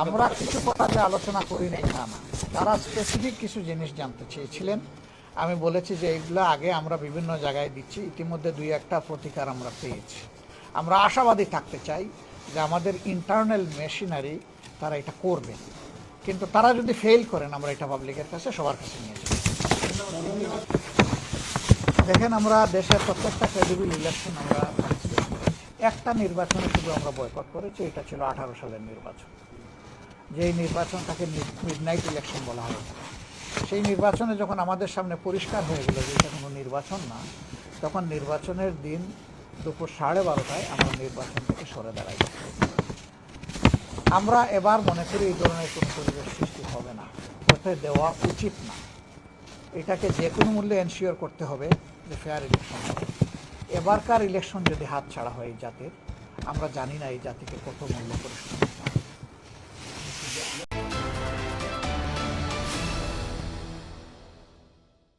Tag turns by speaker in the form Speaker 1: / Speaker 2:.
Speaker 1: আমরা কিছু কথা যে আলোচনা করি না তা না, তারা স্পেসিফিক কিছু জিনিস জানতে চেয়েছিলেন। আমি বলেছি যে এইগুলো আগে আমরা বিভিন্ন জায়গায় দিচ্ছি, ইতিমধ্যে দুই একটা প্রতিকার আমরা পেয়েছি। আমরা আশাবাদী থাকতে চাই যে আমাদের ইন্টারনাল মেশিনারি তারা এটা করবে, কিন্তু তারা যদি ফেল করেন আমরা এটা পাবলিকের কাছে সবার কাছে নিয়ে যাব। দেখেন, আমরা দেশের প্রত্যেকটা ক্রেডিবল ইলেকশন আমরা পার্টিসিপেট করেছি। একটা নির্বাচনে শুধু আমরা বয়কট করেছি, এটা ছিল 18 সালের নির্বাচন। যেই নির্বাচনটাকে মিডনাইট ইলেকশন বলা হয়, সেই নির্বাচনে যখন আমাদের সামনে পরিষ্কার হয়ে গেল যে এটা কোনো নির্বাচন না, তখন নির্বাচনের দিন দুপুর 12:30টায় আমরা নির্বাচন থেকে সরে দাঁড়াই। আমরা এবার মনে করি এই ধরনের কোনো পরিবেশ সৃষ্টি হবে না, হতে দেওয়া উচিত না। এটাকে যে কোনো মূল্যে এনশিওর করতে হবে যে ফেয়ার ইলেকশন হবে। এবারকার ইলেকশন যদি হাত ছাড়া হয় এই জাতির, আমরা জানি না এই জাতিকে কত মূল্য পরিশোধ